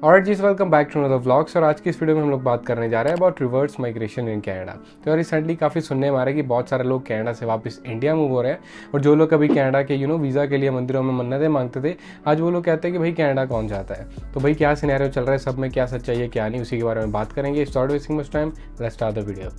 और जी welcome back to another vlogs. और आज की इस वीडियो में हम लोग बात करने जा रहे हैं about reverse migration in Canada. तो यार रिसेंटली काफ़ी सुनने में आ रहा है कि बहुत सारे लोग कनाडा से वापस इंडिया मूव हो रहे हैं, और जो लोग कभी कनाडा के वीज़ा के लिए मंदिरों में मन्नतें मांगते थे, आज वो लोग कहते हैं कि भाई कनाडा कौन जाता है। तो भाई क्या सिनेरियो चल रहा है, सब में क्या सच्चाई है क्या नहीं, उसी के बारे में बात करेंगे। Start wasting much time, let's start the video.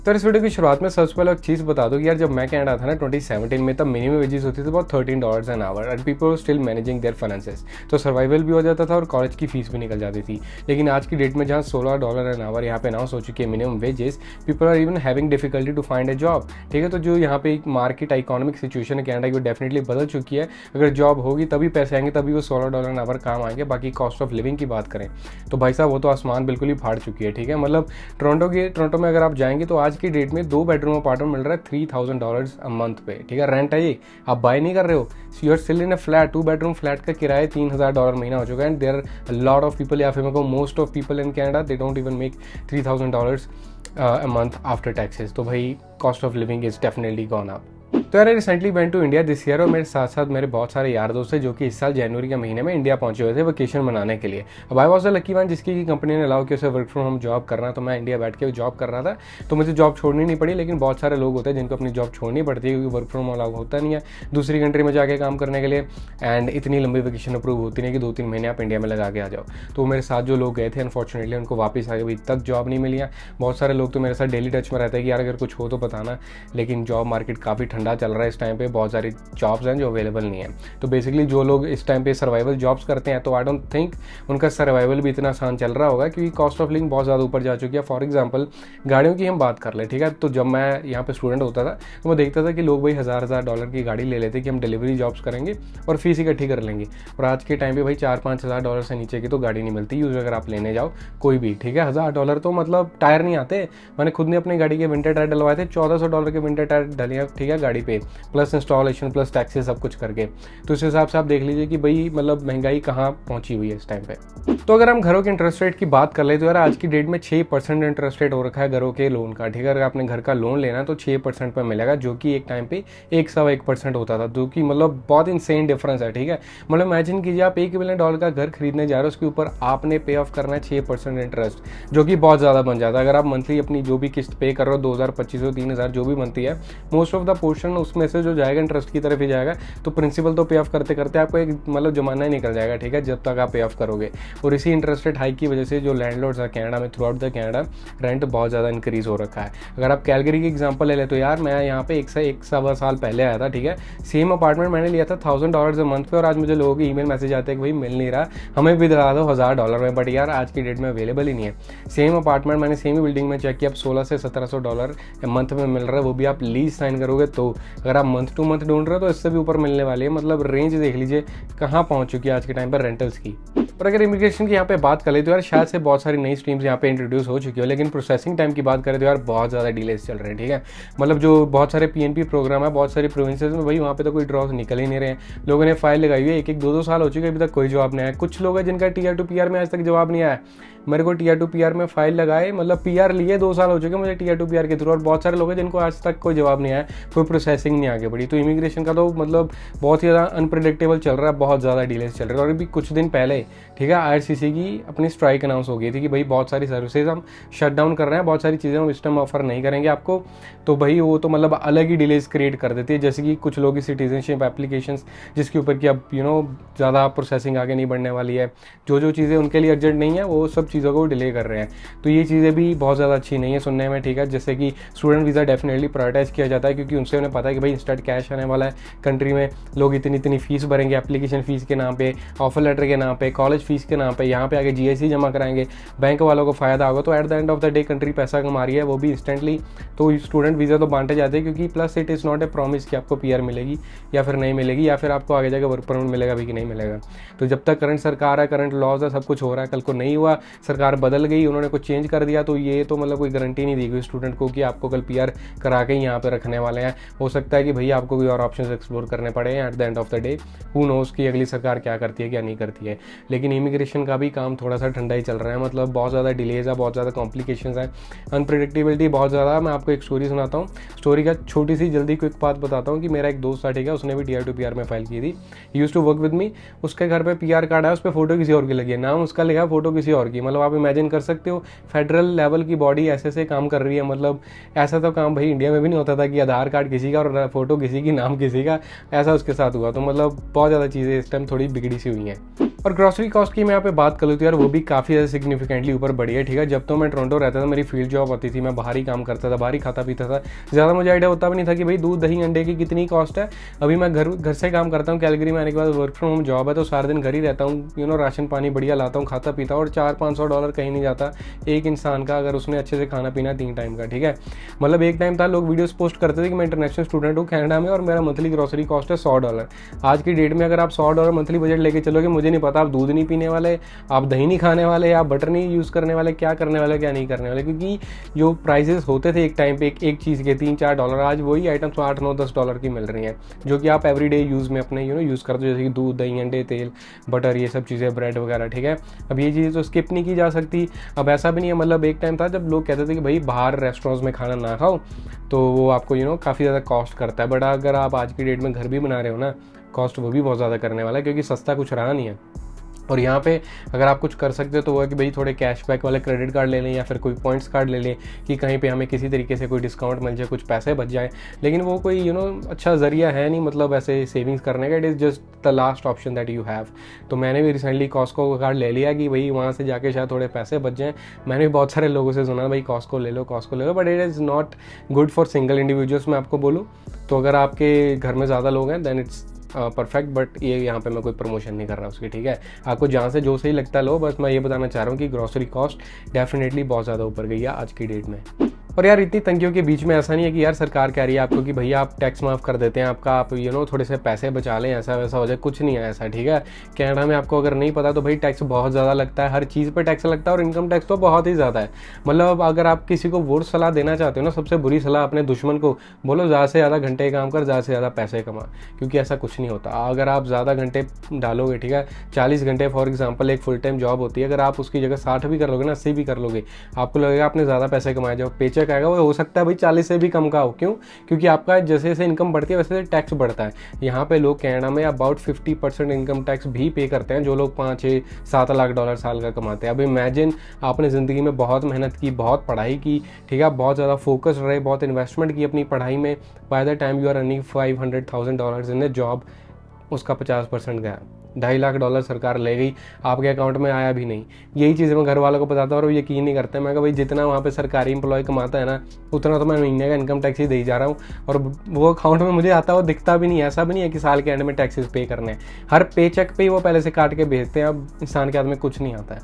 तो इस वीडियो की शुरुआत में सबसे पहले एक चीज़ बता दूं कि यार जब मैं कनाडा था ना 2017 में, तब मिनिमम वेजेस होती थी बहुत $13 an hour, and people were still managing there finances. तो सर्वाइवल भी हो जाता था और कॉलेज की फीस भी निकल जाती थी। लेकिन आज की डेट में जहाँ $16 एन आवर यहाँ पे अनाउंस हो चुकी है minimum wages, people are even having difficulty to find a job. ठीक है, तो जो यहाँ पे एक मार्केट इकोनॉमिक सिचुएशन है कनाडा की, वो डेफिनेटली बदल चुकी है। अगर जॉब होगी तभी पैसे आएंगे, तभी वो $16 एन आवर काम आएंगे। बाकी कॉस्ट ऑफ लिविंग की बात करें तो भाई साहब वो तो आसमान बिल्कुल ही फाड़ चुकी है। ठीक है, मतलब टोरंटो में अगर आप जाएंगे तो आज की डेट में 2 बेडरूम अपार्टमेंट मिल रहा है $3000 अ मंथ पे। ठीक है, रेंट है ये, आप बाय नहीं कर रहे हो, you are still in a flat. 2 bedroom flat का किराया $3000 महीना हो चुका है। And there a lot of people, या फिर मेरे को most of people in Canada they don't even make $3000 a month after taxes. तो भाई cost of living is definitely gone up. तो यार recently went to India this year, और मेरे साथ साथ मेरे बहुत सारे यार दोस्त हैं जो कि इस साल जनवरी के महीने में इंडिया पहुंचे हुए थे वेकेशन मनाने के लिए। अब I was the lucky one जिसकी कंपनी ने अलाउ किया उसे वर्क फ्रॉम होम जॉब करना। तो मैं इंडिया बैठ के जॉब कर रहा था, तो मुझे जॉब छोड़नी नहीं पड़ी। लेकिन बहुत सारे लोग होते हैं जिनको अपनी जॉब छोड़नी पड़ती है क्योंकि वर्क फ्रॉम होम अलाउ होता नहीं है दूसरी कंट्री में जाके काम करने के लिए, एंड इतनी लंबी वेकेशन अप्रूव होती नहीं कि 2-3 महीने आप इंडिया में लगा के आ जाओ। तो मेरे साथ जो लोग गए थे अनफॉर्चुनेटली उनको वापस आगे अभी तक जॉब नहीं मिली है। बहुत सारे लोग तो मेरे साथ डेली टच में रहते हैं कि यार अगर कुछ हो तो बताना, लेकिन जॉब मार्केट काफ़ी ठंडा चल रहा है इस टाइम पे, बहुत सारी जॉब्स हैं जो अवेलेबल नहीं है। तो बेसिकली जो लोग इस टाइम पे सर्वाइवल जॉब्स करते हैं तो आई डोंट थिंक उनका सर्वाइवल भी इतना आसान चल रहा होगा, क्योंकि कॉस्ट ऑफ लिविंग बहुत ज़्यादा ऊपर जा चुकी है। फॉर एग्जांपल गाड़ियों की हम बात कर ले, ठीक है, तो जब मैं यहाँ पे स्टूडेंट होता था तो मैं देखता था कि लोग भाई $1000 की गाड़ी ले लेते कि हम डिलीवरी जॉब्स करेंगे और फीस इकट्ठी कर लेंगे। और आज के टाइम पे भाई $4-5 से नीचे की तो गाड़ी नहीं मिलती यूज अगर आप लेने जाओ कोई भी। ठीक है, $1000 तो मतलब टायर नहीं आते। मैंने खुद ने अपनी गाड़ी के विंटर टायर डलवाए थे, $1400 के विंटर टायर डले, ठीक है, गाड़ी पे, प्लस इंस्टॉलेशन प्लस टैक्सेस सब कुछ करके। तो इस हिसाब से आप देख लीजिए कि भाई मतलब महंगाई कहाँ पहुंची हुई है इस टाइम पे। तो अगर हम घरों के इंटरेस्ट रेट की बात कर ले तो यार आज की डेट में 6% इंटरेस्ट रेट हो रखा है घरों के लोन का। ठीक है, अगर आपने घर का लोन लेना तो 6% पर मिलेगा, जो कि एक टाइम पे 1.25% होता था, जो कि मतलब बहुत इंसेन डिफरेंस है। ठीक है, मतलब इमेजिन कीजिए आप $1 मिलियन का घर खरीदने जा रहे हो, उसके ऊपर आपने पे ऑफ करना है 6% इंटरेस्ट, जो कि बहुत ज़्यादा बन जाता है। अगर आप मंथली अपनी जो भी किस्त पे कर रहे हो 2000, 2500, 3000 जो भी बनती है, मोस्ट ऑफ द पोर्शन उसमें से जो जाएगा इंटरेस्ट की तरफ ही जाएगा। तो प्रिंसिपल तो पे ऑफ करते करते आपको एक मतलब जमाना ही निकल जाएगा। ठीक है, जब तक आप पे ऑफ करोगे। और इसी इंटरेस्ट रेट हाइक की वजह से जो लैंडलॉर्ड्स है कनाडा में, through out the Canada rent बहुत ज़्यादा इंक्रीज हो रखा है। अगर आप कैलगरी की एग्जांपल ले ले तो यार मैं यहाँ पे 1 साल पहले आया था। ठीक है, सेम अपार्टमेंट मैंने लिया था $1000 अ मंथ पे, और आज मुझे लोगों के ईमेल मैसेज आते हैं कि भाई मिल नहीं रहा, हमें भी दिला दो $1000 में। बट यार आज की डेट में अवेलेबल ही नहीं है। सेम अपार्टमेंट मैंने सेम ही बिल्डिंग में चेक किया, अब $1600 से $1700 मंथ में मिल रहा है, वो भी आप लीज साइन करोगे तो। अगर आप मंथ टू मंथ ढूंढ रहे हो तो इससे भी ऊपर मिलने वाली है। मतलब रेंज देख लीजिए कहाँ पहुंच चुकी है आज के टाइम पर रेंटल्स की। और अगर इमिग्रेशन की यहाँ पे बात करें तो यार शायद से बहुत सारी नई स्ट्रीम्स यहाँ पे इंट्रोड्यूस हो चुकी है, लेकिन प्रोसेसिंग टाइम की बात करें तो यार बहुत ज़्यादा डिलेस चल रहे हैं। ठीक है, मतलब जो बहुत सारे PNP प्रोग्राम है बहुत सारी प्रोविंसेस में, भाई वहाँ पे तो कोई ड्रॉस निकल ही नहीं रहे हैं। लोगों ने फाइल लगाई हुई है, 1-1, 2-2 साल हो चुके हैं, अभी तक कोई जवाब नहीं आया। कुछ लोग हैं जिनका Tier 2 PR में आज तक जवाब नहीं आया। मेरे को Tier 2 PR में फाइल लगाए, मतलब PR लिए 2 साल हो चुके मुझे Tier 2 PR के थ्रू, और बहुत सारे लोग हैं जिनको आज तक कोई जवाब नहीं आया, कोई प्रोसेसिंग नहीं आगे बढ़ी। तो इमिग्रेशन का तो मतलब बहुत ही ज़्यादा अनप्रेडिक्टेबल चल रहा है, बहुत ज़्यादा डिलेस चल रहा है। और अभी कुछ दिन पहले, ठीक है, IRCC की अपनी स्ट्राइक अनाउंस हो गई थी कि भाई बहुत सारी सर्विसेज हम शट डाउन कर रहे हैं, बहुत सारी चीज़ें हम इस टाइम ऑफर नहीं करेंगे आपको। तो भाई वो तो मतलब अलग ही डिलेस क्रिएट कर देती है। जैसे कि कुछ लोग की सिटीजनशिप एप्लीकेशंस जिसके ऊपर कि अब ज़्यादा प्रोसेसिंग आगे नहीं बढ़ने वाली है, जो चीज़ें उनके लिए अर्जेंट नहीं है वो सब चीज़ों को डिले कर रहे हैं। तो ये चीज़ें भी बहुत ज़्यादा अच्छी नहीं है सुनने में। ठीक है, जैसे कि स्टूडेंट वीज़ा डेफिनेटली प्रायोरिटाइज किया जाता है, क्योंकि उनसे उन्हें पता है कि भाई इंस्टेंट कैश आने वाला है कंट्री में, लोग इतनी फीस भरेंगे एप्लीकेशन फ़ीस के नाम पे, ऑफर लेटर के नाम पे, कॉलेज फीस के नाम पे, यहाँ पे आगे GST जमा कराएंगे, बैंक वालों को फ़ायदा होगा। तो at the end of the day country पैसा कमा रही है, वो भी इंस्टेंटली। तो स्टूडेंट वीज़ा तो बांटे जाते हैं, क्योंकि plus it is not a promise कि आपको PR मिलेगी या फिर नहीं मिलेगी, या फिर आपको आगे जाकर वर्क परमिट मिलेगा भी कि नहीं मिलेगा। तो जब तक करंट सरकार है, करंट लॉज है, सब कुछ हो रहा है, कल को नहीं हुआ सरकार बदल गई, उन्होंने कुछ चेंज कर दिया, तो ये तो मतलब कोई गारंटी नहीं दी गई स्टूडेंट को कि आपको कल PR करा के ही यहाँ पे रखने वाले हैं। हो सकता है कि भैया आपको कोई और ऑप्शंस एक्सप्लोर करने पड़े। At the end of the day who knows कि अगली सरकार क्या करती है क्या नहीं करती है। लेकिन इमिग्रेशन का भी काम थोड़ा सा ठंडा ही चल रहा है, मतलब बहुत ज़्यादा डिलेज है, बहुत ज़्यादा कॉम्प्लिकेशंस है, अनप्रिडिक्टेबिलिटी बहुत ज़्यादा। मैं आपको एक स्टोरी सुनाता हूँ। स्टोरी का छोटी सी जल्दी क्विक बात बताता हूँ कि मेरा एक दोस्त था, ठीक है, उसने भी Tier 2 PR में फाइल की थी। Use to work with me. उसके घर पे PR कार्ड है, उस पर फोटो किसी और की लगी है, नाम उसका लिखा, फोटो किसी और की। मतलब आप इमेजिन कर सकते हो फेडरल लेवल की बॉडी ऐसे से काम कर रही है। मतलब ऐसा तो काम भाई इंडिया में भी नहीं होता था कि आधार कार्ड किसी का और फोटो किसी की, नाम किसी का, ऐसा उसके साथ हुआ। तो मतलब बहुत ज़्यादा चीज़ें इस टाइम थोड़ी बिगड़ी सी हुई हैं। और ग्रॉसरी कॉस्ट की मैं यहाँ पे बात कर लूँ तो यार वो भी काफ़ी ज़्यादा सिग्निफिकेंटली ऊपर बढ़ी है, ठीक है। जब तो मैं टोरंटो रहता था, मेरी फील्ड जॉब होती थी, मैं बाहर ही काम करता था, बाहर ही खाता पीता था, ज़्यादा मुझे आइडिया होता भी नहीं था कि भाई दूध दही अंडे की कितनी कॉस्ट है। अभी मैं घर से काम करता हूँ, कैलगरी में आने के बाद वर्क फ्रॉम होम जॉब है, तो सारा दिन घर ही रहता हूँ, राशन पानी बढ़िया लाता हूँ, खाता पीता हूँ, और $400-500 कहीं नहीं जाता एक इंसान का, अगर उसने अच्छे से खाना पीना 3 टाइम का, ठीक है। मतलब एक टाइम था लोग वीडियोस पोस्ट करते थे कि मैं इंटरनेशनल स्टूडेंट हूँ कनाडा में और मेरा मंथली ग्रॉसरी कॉस्ट है $100। आज की डेट में अगर आप $100 मंथली बजट लेके चलोगे, मुझे नहीं पता आप दूध नहीं पीने वाले, आप दही नहीं खाने वाले, आप बटर नहीं यूज़ करने वाले, क्या करने वाले क्या नहीं करने वाले। क्योंकि जो प्राइसेस होते थे एक टाइम पे एक चीज़ के $3-4, आज वही आइटम्स $8-9-10 की मिल रही हैं, जो कि आप एवरीडे यूज़ में अपने यूज़ करते हो, जैसे कि दूध दही अंडे तेल बटर ये सब चीज़ें, ब्रेड वगैरह, ठीक है। अब ये चीज़ें तो स्किप नहीं की जा सकती। अब ऐसा भी नहीं है, मतलब एक टाइम था जब लोग कहते थे कि भाई बाहर रेस्टोरेंट्स में खाना ना खाओ, तो वो आपको काफ़ी ज़्यादा कॉस्ट करता है। बट अगर आप आज की डेट में घर भी बना रहे हो ना, कॉस्ट वो भी बहुत ज़्यादा करने वाला है, क्योंकि सस्ता कुछ रहा नहीं है। और यहाँ पे अगर आप कुछ कर सकते हो तो वो है कि भाई थोड़े कैशबैक वाले क्रेडिट कार्ड ले लें या फिर कोई पॉइंट्स कार्ड ले लें कि कहीं पे हमें किसी तरीके से कोई डिस्काउंट मिल जाए, कुछ पैसे बच जाए। लेकिन वो कोई अच्छा ज़रिया है नहीं, मतलब ऐसे सेविंग्स करने का। It is just the last option that you have. तो मैंने भी रिसेंटली कॉस्को का कार्ड ले लिया कि भाई वहाँ से जाके शायद थोड़े पैसे बच जाएँ। मैंने भी बहुत सारे लोगों से सुना भाई कॉस्को ले लो, but it is not good for single individuals. मैं आपको बोलूँ तो अगर आपके घर में ज़्यादा लोग हैं देन इट्स परफेक्ट, बट ये यहाँ पे मैं कोई प्रमोशन नहीं कर रहा उसकी, ठीक है। आपको जहाँ से जो सही लगता है लो, बस मैं ये बताना चाह रहा हूँ कि ग्रॉसरी कॉस्ट डेफिनेटली बहुत ज़्यादा ऊपर गई है आज की डेट में। और यार इतनी तंगियों के बीच में ऐसा नहीं है कि यार सरकार कह रही है आपको कि भैया आप टैक्स माफ़ कर देते हैं आपका, आप थोड़े से पैसे बचा लें, ऐसा वैसा हो जाए, कुछ नहीं है ऐसा, ठीक है। कनाडा में आपको अगर नहीं पता तो भाई टैक्स बहुत ज़्यादा लगता है, हर चीज़ पे टैक्स लगता है, और इनकम टैक्स तो बहुत ही ज़्यादा है। मतलब अगर आप किसी को वो सलाह देना चाहते हो ना, सबसे बुरी सलाह अपने दुश्मन को बोलो ज़्यादा से ज़्यादा घंटे काम कर, ज़्यादा से ज़्यादा पैसे कमा, क्योंकि ऐसा कुछ नहीं होता। अगर आप ज़्यादा घंटे डालोगे, ठीक है, 40 घंटे फॉर एग्जाम्पल एक फुल टाइम जॉब होती है, अगर आप उसकी जगह 60 भी कर लोगे ना, 80 भी कर लोगे, आपको लगेगा आपने ज़्यादा पैसे कमाए। जब पेचेक आएगा वो हो सकता है भाई 40 से भी कम का हो। क्यों? क्योंकि आपका जैसे जैसे इनकम बढ़ती है वैसे वैसे टैक्स बढ़ता है। यहाँ पे लोग कनाडा में अबाउट 50% इनकम टैक्स भी पे करते हैं, जो लोग $5-6-7 लाख साल का कमाते हैं। अब इमेजिन आपने ज़िंदगी में बहुत मेहनत की, बहुत पढ़ाई की, ठीक है, बहुत ज़्यादा फोकस रहे, बहुत इन्वेस्टमेंट की अपनी पढ़ाई में, by the time you are earning $500,000 in a job, उसका 50% गया, $2.5 लाख सरकार ले गई, आपके अकाउंट में आया भी नहीं। यही चीज़ें मैं घर वालों को बताता हूँ और वो यकीन नहीं करते। मैं कहा भाई जितना वहाँ पे सरकारी एम्प्लॉय कमाता है ना, उतना तो मैं महीने का इनकम टैक्स ही दे जा रहा हूँ, और वो अकाउंट में मुझे आता है, वो दिखता भी नहीं है। ऐसा भी नहीं है कि साल के एंड में टैक्सेस पे करने हैं, हर पे चेक पे ही वो पहले से काट के भेजते हैं। अब इंसान के हाथ में कुछ नहीं आता है,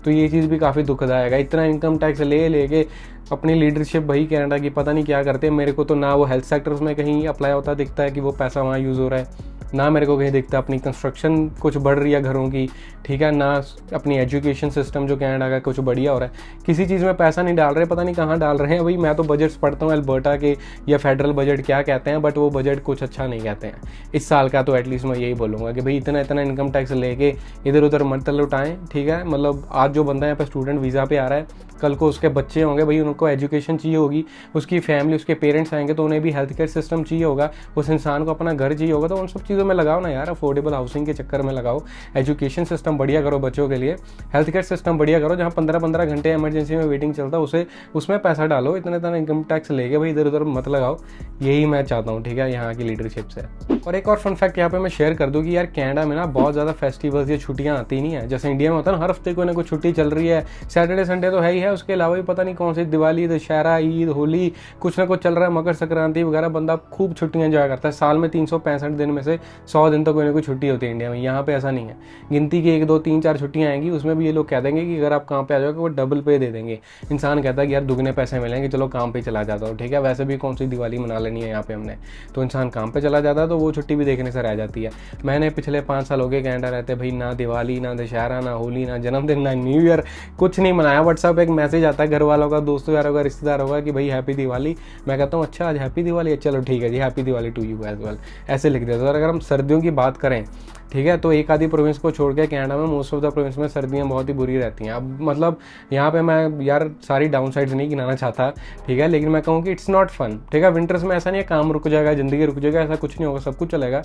तो ये चीज़ भी काफ़ी दुखदायक है। इतना इनकम टैक्स ले के अपनी लीडरशिप भाई कनाडा की पता नहीं क्या करते हैं। मेरे को तो ना वो हेल्थ सेक्टर्स में कहीं अप्लाई होता दिखता है कि वो पैसा वहाँ यूज़ हो रहा है, ना मेरे को कहीं दिखता अपनी कंस्ट्रक्शन कुछ बढ़ रही है घरों की, ठीक है, ना अपनी एजुकेशन सिस्टम जो कनाडा का कुछ बढ़िया हो रहा है। किसी चीज़ में पैसा नहीं डाल रहे, पता नहीं कहाँ डाल रहे हैं। भाई मैं तो बजट्स पढ़ता हूँ अल्बर्टा के या फेडरल बजट क्या कहते हैं, बट वो बजट कुछ अच्छा नहीं कहते हैं इस साल का। तो एटलीस्ट मैं यही बोलूँगा कि भाई इतना इतना इनकम टैक्स लेके इधर उधर मत लुटाएं, ठीक है। मतलब आज जो बंदा यहाँ पे स्टूडेंट वीज़ा पे आ रहा है, कल को उसके बच्चे होंगे, भाई उनको एजुकेशन चाहिए होगी, उसकी फैमिली उसके पेरेंट्स आएंगे तो उन्हें भी हेल्थ केयर सिस्टम चाहिए होगा, उस इंसान को अपना घर चाहिए होगा। तो उन सब चीज़ों में लगाओ ना यार, अफोर्डेबल हाउसिंग के चक्कर में लगाओ, एजुकेशन सिस्टम बढ़िया करो बच्चों के लिए, हेल्थ केयर सिस्टम बढ़िया करो, जहाँ 15-15 घंटे इमरजेंसी में वेटिंग चलता है उसमें पैसा डालो। इतना इतना इनकम टैक्स लेके भाई इधर उधर मत लगाओ, यही मैं चाहता हूँ, ठीक है, यहाँ की लीडरशिप से। और एक और फन फैक्ट यहाँ पे मैं शेयर कर दूँ कि यार कनाडा में ना बहुत ज़्यादा फेस्टिवल्स या छुट्टियाँ आती नहीं है, जैसे इंडिया में होता है ना, हर हफ्ते कोई ना कोई छुट्टी चल रही है, सैटरडे संडे तो है ही है, उसके अलावा भी पता नहीं कौन सी दिवाली दशहरा ईद होली कुछ ना कुछ चल रहा है, मकर संक्रांति वगैरह, बंदा खूब छुट्टियां एंजॉय करता है। साल में 365 दिन में से 100 दिन तो कोई ना कोई छुट्टी होती है इंडिया में। यहाँ पे ऐसा नहीं है, गिनती की 1 2 3 4 छुट्टियाँ आएंगी, उसमें भी ये लोग कह देंगे कि अगर आप काम पे आ जाओगे वो डबल पे दे देंगे। इंसान कहता है कि यार दुगने पैसे मिलेंगे, चलो काम पे चला जाता हूँ, ठीक है। वैसे भी कौन सी दिवाली मना लेनी है यहाँ पे हमने, तो इंसान काम पे चला जाता है, तो वो छुट्टी भी देखने से रह जाती है। मैंने पिछले 5 साल हो गए कनाडा रहते भाई, ना दिवाली, ना दशहरा, ना होली, ना जन्मदिन, ना न्यू ईयर, कुछ नहीं मनाया। व्हाट्सएप एक मैसेज आता है घर वालों का, दोस्तों यारों का, रिश्तेदार होगा कि भाई हैप्पी दिवाली। मैं कहता हूँ अच्छा आज हैप्पी दिवाली है, चलो ठीक है जी, happy Diwali to you as well, ऐसे लिख देते। और अगर हम सर्दियों की बात करें, ठीक है, तो एक आधी प्रोविंस को छोड़ के कनाडा में मोस्ट ऑफ द प्रोविंस में सर्दियाँ बहुत ही बुरी रहती हैं। अब मतलब यहाँ पे मैं यार सारी डाउन साइड्स नहीं गिनाना चाहता, ठीक है, लेकिन मैं कहूँ कि इट्स नॉट फन, ठीक है। विंटर्स में ऐसा नहीं है काम रुक जाएगा, ज़िंदगी रुक जाएगा, ऐसा कुछ नहीं होगा, सब कुछ चलेगा,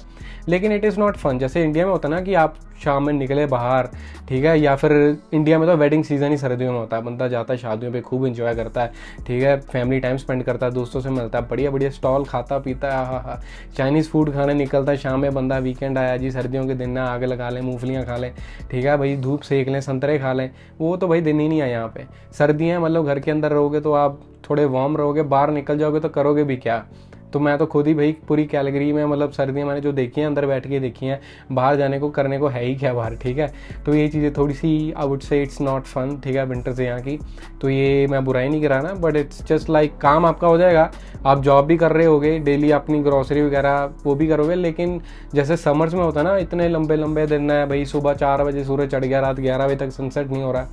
लेकिन इट इज़ नॉट फन। जैसे इंडिया में होता है ना कि आप शाम में निकले बाहर, ठीक है, या फिर इंडिया में तो वेडिंग सीजन ही सर्दियों में होता है, बंदा जाता है शादियों पे, खूब इंजॉय करता है, ठीक है, फैमिली टाइम स्पेंड करता है, दोस्तों से मिलता है, बढ़िया बढ़िया स्टॉल खाता पीता है, हाँ, चाइनीज़ फूड खाने निकलता है शाम में बंदा, वीकेंड आया जी, सर्दियों के दिन ना आग लगा लें, मूंगफलियाँ खा लें, ठीक है भाई, धूप सेक लें, संतरे खा लें। वो तो भाई दिन ही नहीं है यहाँ पे। सर्दियाँ मतलब घर के अंदर रहोगे तो आप थोड़े वार्म रहोगे, बाहर निकल जाओगे तो करोगे भी क्या। तो मैं तो खुद ही भाई पूरी कैलगरी में मतलब सर्दियाँ मैंने जो देखी हैं अंदर बैठ के देखी हैं, बाहर जाने को करने को है ही क्या बाहर, ठीक है। तो ये चीज़ें थोड़ी सी I would say it's not fun, ठीक है, विंटर से यहाँ की। तो ये मैं बुराई नहीं करा ना, बट इट्स जस्ट लाइक काम आपका हो जाएगा, आप जॉब भी कर रहे होगे, डेली अपनी ग्रॉसरी वगैरह वो भी करोगे, लेकिन जैसे समर्स में होता है ना, इतने लंबे लंबे दिन है भाई, सुबह 4 बजे सूरज चढ़ गया, रात 11 बजे तक सनसेट नहीं हो रहा,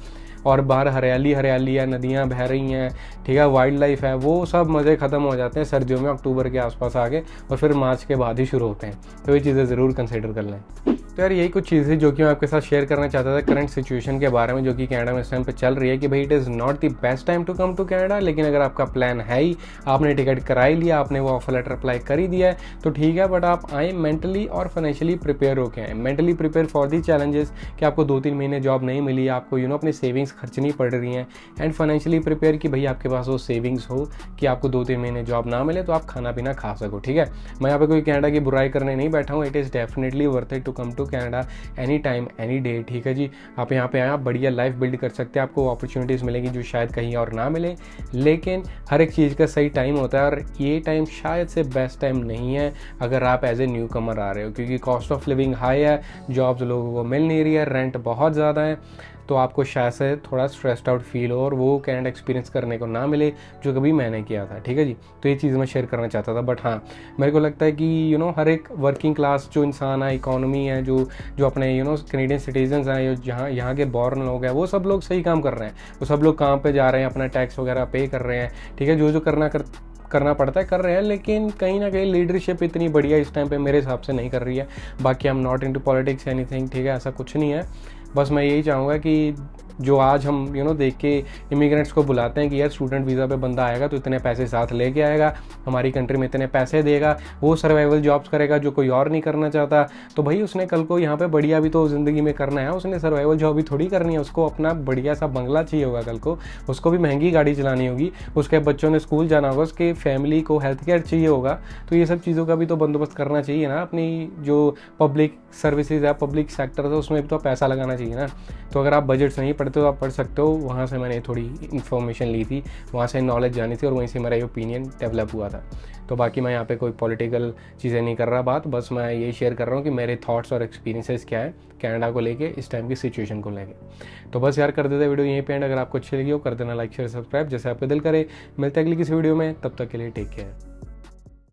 और बाहर हरियाली हरियाली है, नदियाँ बह रही हैं, ठीक है, वाइल्ड लाइफ है, वो सब मज़े ख़त्म हो जाते हैं सर्दियों में, अक्टूबर के आसपास आके, और फिर मार्च के बाद ही शुरू होते हैं। तो ये चीज़ें ज़रूर कंसिडर कर लें। तो यार यही कुछ चीज़ें जो कि मैं आपके साथ शेयर करना चाहता था करंट सिचुएशन के बारे में, जो कि कनाडा में इस टाइम पे चल रही है, कि भाई it is not the best time to come to Canada, लेकिन अगर आपका प्लान है ही, आपने टिकट करा ही लिया, आपने वो ऑफर लेटर अप्लाई कर ही दिया है, तो ठीक है, बट आप आए मेंटली और फाइनेंशियली प्रिपेयर होके आए। Mentally prepare for the challenges कि आपको 2-3 महीने जॉब नहीं मिली, आपको अपनी सेविंग्स खर्चनी पड़ रही हैं, एंड फाइनेंशियली प्रिपेयर कि भाई आपके पास वो सेविंग्स हो कि आपको 2-3 महीने जॉब ना मिले तो आप खाना पीना खा सको, ठीक है। मैं यहाँ पे कोई कनाडा की बुराई करने नहीं बैठा हूँ, it is definitely worth it to come to Canada any time any day, ठीक है जी। आप यहाँ पे आए, आप बढ़िया लाइफ बिल्ड कर सकते हैं, आपको अपॉर्चुनिटीज़ मिलेंगी जो शायद कहीं और ना मिले, लेकिन हर एक चीज़ का सही टाइम होता है, और ये टाइम शायद से बेस्ट टाइम नहीं है अगर आप एज ए न्यू कमर आ रहे हो, क्योंकि कॉस्ट ऑफ लिविंग हाई है, जॉब्स लोगों को मिल नहीं रही है, रेंट बहुत ज़्यादा है, तो आपको शायद से थोड़ा स्ट्रेस्ड आउट फील हो और वो कनाडा एक्सपीरियंस करने को ना मिले जो कभी मैंने किया था, ठीक है जी। तो ये चीज़ मैं शेयर करना चाहता था। बट हाँ, मेरे को लगता है कि हर एक वर्किंग क्लास जो इंसान है, इकोनॉमी है, जो अपने कैनेडियन सिटीजन्स हैं, जहाँ यहाँ के बॉर्न लोग हैं, वो सब लोग सही काम कर रहे हैं, वो सब लोग काम पे जा रहे हैं, अपना टैक्स वगैरह पे कर रहे हैं, ठीक है, जो करना पड़ता है कर रहे हैं, लेकिन कहीं ना कहीं लीडरशिप इतनी बढ़िया इस टाइम पे मेरे हिसाब से नहीं कर रही है। बाकी I am not into politics anything, ठीक है, ऐसा कुछ नहीं है। बस मैं यही चाहूँगा कि जो आज हम देख के इमिग्रेंट्स को बुलाते हैं कि यार स्टूडेंट वीज़ा पे बंदा आएगा तो इतने पैसे साथ लेके आएगा, हमारी कंट्री में इतने पैसे देगा, वो सर्वाइवल जॉब्स करेगा जो कोई और नहीं करना चाहता, तो भाई उसने कल को यहाँ पे बढ़िया भी तो ज़िंदगी में करना है, उसने सर्वाइवल जॉब भी थोड़ी करनी है, उसको अपना बढ़िया सा बंगला चाहिए होगा, कल को उसको भी महंगी गाड़ी चलानी होगी, उसके बच्चों ने स्कूल जाना होगा, उसके फैमिली को हेल्थ केयर चाहिए होगा, तो ये सब चीज़ों का भी तो बंदोबस्त करना चाहिए ना। अपनी जो पब्लिक सर्विसेज है, पब्लिक सेक्टर है, उसमें भी तो पैसा लगाना चाहिए ना। तो अगर आप बजट्स नहीं पढ़ते तो आप पढ़ सकते हो, वहाँ से मैंने थोड़ी इन्फॉर्मेशन ली थी, वहाँ से नॉलेज जानी थी, और वहीं से मेरा ये ओपिनियन डेवलप हुआ था। तो बाकी मैं यहाँ पे कोई पॉलिटिकल चीज़ें नहीं कर रहा बात, बस मैं यही शेयर कर रहा हूँ कि मेरे थॉट्स और एक्सपीरियंसेस क्या है कनाडा को लेके, इस टाइम की सिचुएशन को लेके। तो बस यार कर देते वीडियो यहीं पे एंड। अगर आपको अच्छी लगी हो कर देना लाइक शेयर सब्सक्राइब, जैसे आपका दिल करे। मिलते हैं अगली किसी वीडियो में, तब तक के लिए टेक केयर।